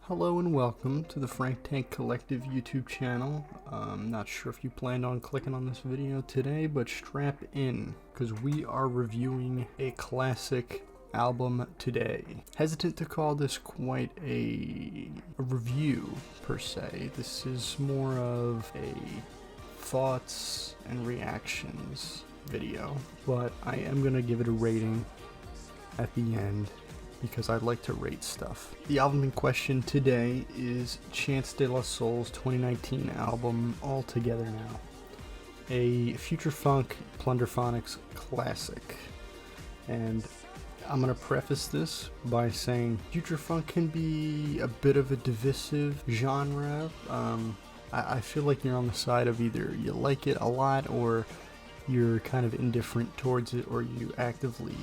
Hello and welcome to the Frank Tank Collective YouTube channel. I'm not sure if you planned on clicking on this video today, but strap in, because we are reviewing a classic album today. Hesitant to call this quite a review, per se. This is more of a thoughts and reactions video, but I am going to give it a rating at the end, because I like to rate stuff. The album in question today is Chance de la Soul's 2019 album, All Together Now, a future funk plunderphonics classic. And I'm gonna preface this by saying future funk can be a bit of a divisive genre. I feel like you're on the side of either you like it a lot or you're kind of indifferent towards it, or you actively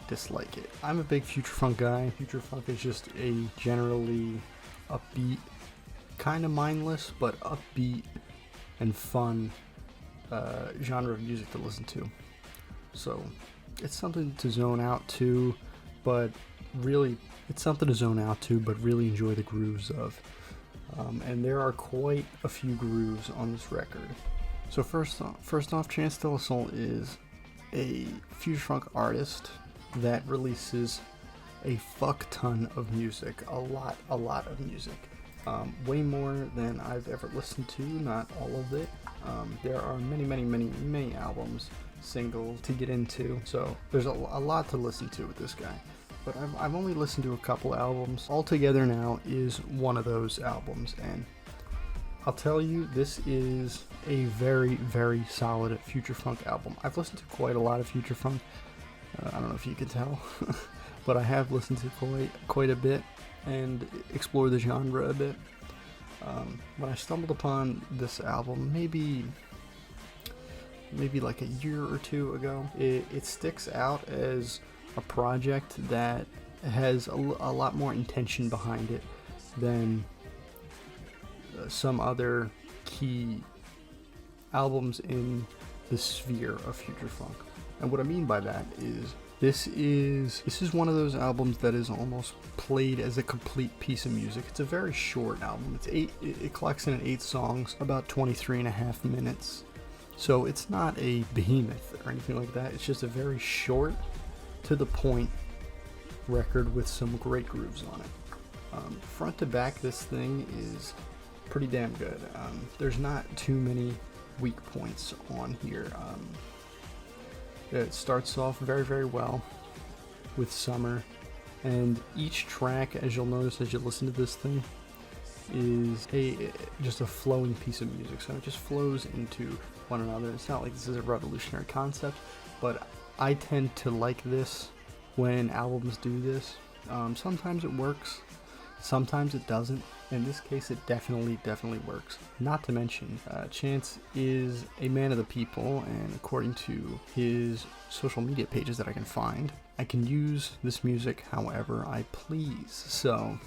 dislike it. I'm a big future funk guy. Future funk is just a generally upbeat, kind of mindless but upbeat and fun genre of music to listen to. So it's something to zone out to, but really really enjoy the grooves of. And there are quite a few grooves on this record. So first off, Chance de la Soul is a future funk artist that releases a fuck ton of music, a lot of music, way more than I've ever listened to, not all of it. There are many albums, singles to get into, so there's a lot to listen to with this guy. But I've only listened to a couple albums. All Together Now is one of those albums, and I'll tell you, this is a very solid future funk album. I've listened to quite a lot of future funk. I don't know if you can tell, but I have listened to quite a bit and explored the genre a bit. When I stumbled upon this album, maybe like a year or two ago, it sticks out as a project that has a lot more intention behind it than some other key albums in the sphere of future funk. And what I mean by that is this is one of those albums that is almost played as a complete piece of music. It's a very short album. It collects in 8 songs, about 23.5 minutes. So it's not a behemoth or anything like that. It's just a very short, to the point record with some great grooves on it. Front to back, this thing is pretty damn good. There's not too many weak points on here. It starts off very well with Summer, and each track, as you'll notice as you listen to this thing, is just a flowing piece of music. So it just flows into one another. It's not like this is a revolutionary concept, but I tend to like this when albums do this. Sometimes it works, sometimes it doesn't. In this case, it definitely works. Not to mention, Chance is a man of the people, and according to his social media pages that I can find, I can use this music however I please. So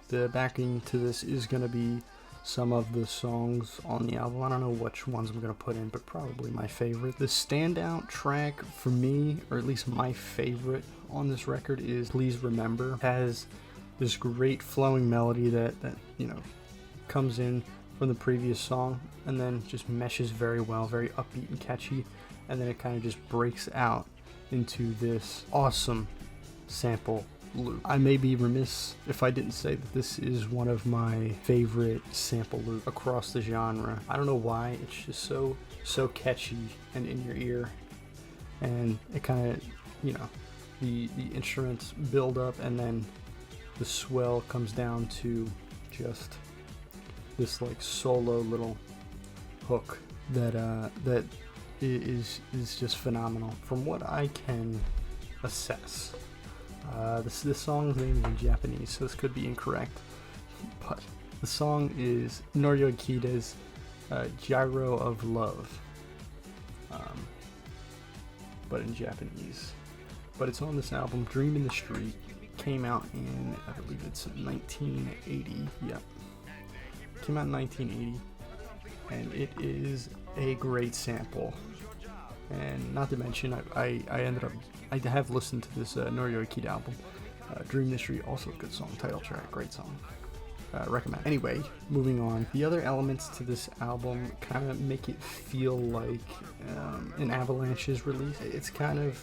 the backing to this is going to be some of the songs on the album. I don't know which ones I'm going to put in, but probably my favorite. The standout track for me, or at least my favorite on this record, is Please Remember. It has this great flowing melody that comes in from the previous song and then just meshes very well, very upbeat and catchy, and then it kind of just breaks out into this awesome sample loop. I may be remiss if I didn't say that this is one of my favorite sample loop across the genre. I don't know why, it's just so catchy and in your ear, and it kind of, the instruments build up and then the swell comes down to just this like solo little hook that is just phenomenal. From what I can assess, this song's name is in Japanese, so this could be incorrect, but the song is Norio Kida's Gyro of Love, but in Japanese. But it's on this album, Dream in the Street. Came out in, I believe it's 1980. Yep. Came out in 1980, and it is a great sample. And not to mention, I have listened to this Norio Kid album. Dream in the Street, also a good song, title track, great song. recommend. Anyway, moving on. The other elements to this album kind of make it feel like an Avalanche's release. It's kind of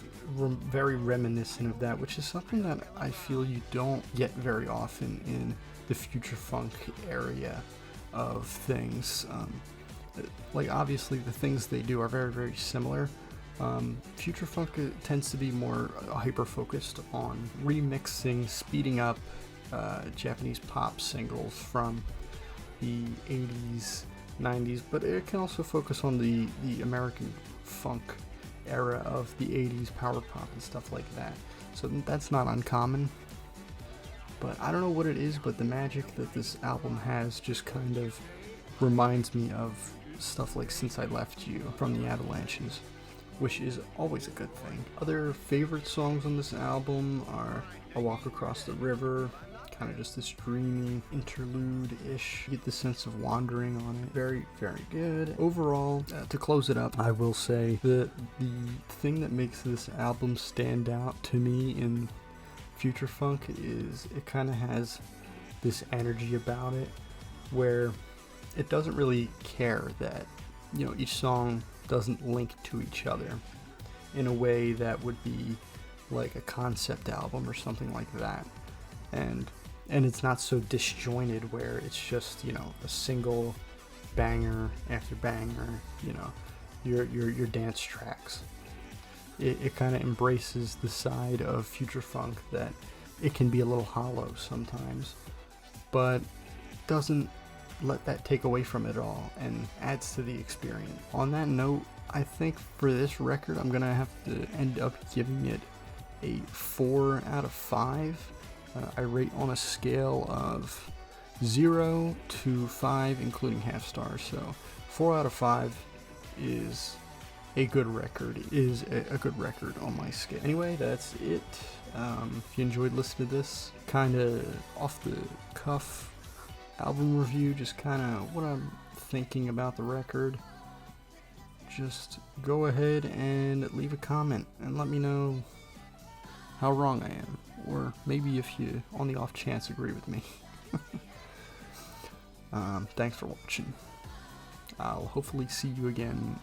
very reminiscent of that, which is something that I feel you don't get very often in the future funk area of things. Like, obviously the things they do are very, very similar. Future funk tends to be more hyper-focused on remixing, speeding up Japanese pop singles from the 80s, 90s, but it can also focus on the American funk era of the 80s, power pop and stuff like that. So that's not uncommon. But I don't know what it is, but the magic that this album has just kind of reminds me of stuff like Since I Left You from the Avalanches, which is always a good thing. Other favorite songs on this album are A Walk Across the River, kind of just this dreamy interlude-ish. You get the sense of wandering on it. Very, very good. Overall, to close it up, I will say that the thing that makes this album stand out to me in future funk is it kind of has this energy about it where it doesn't really care that, you know, each song doesn't link to each other in a way that would be like a concept album or something like that. And it's not so disjointed where it's just, you know, a single banger after banger, you know, your dance tracks. It kind of embraces the side of future funk that it can be a little hollow sometimes, but doesn't let that take away from it at all and adds to the experience. On that note, I think for this record I'm gonna have to end up giving it a 4 out of 5. I rate on a scale of 0 to 5, including half stars. So 4 out of 5 is a good record. A good record on my scale. Anyway, that's it. If you enjoyed listening to this kind of off the cuff album review, just kind of what I'm thinking about the record, just go ahead and leave a comment and let me know how wrong I am, or maybe if you on the off chance agree with me. Thanks for watching. I'll hopefully see you again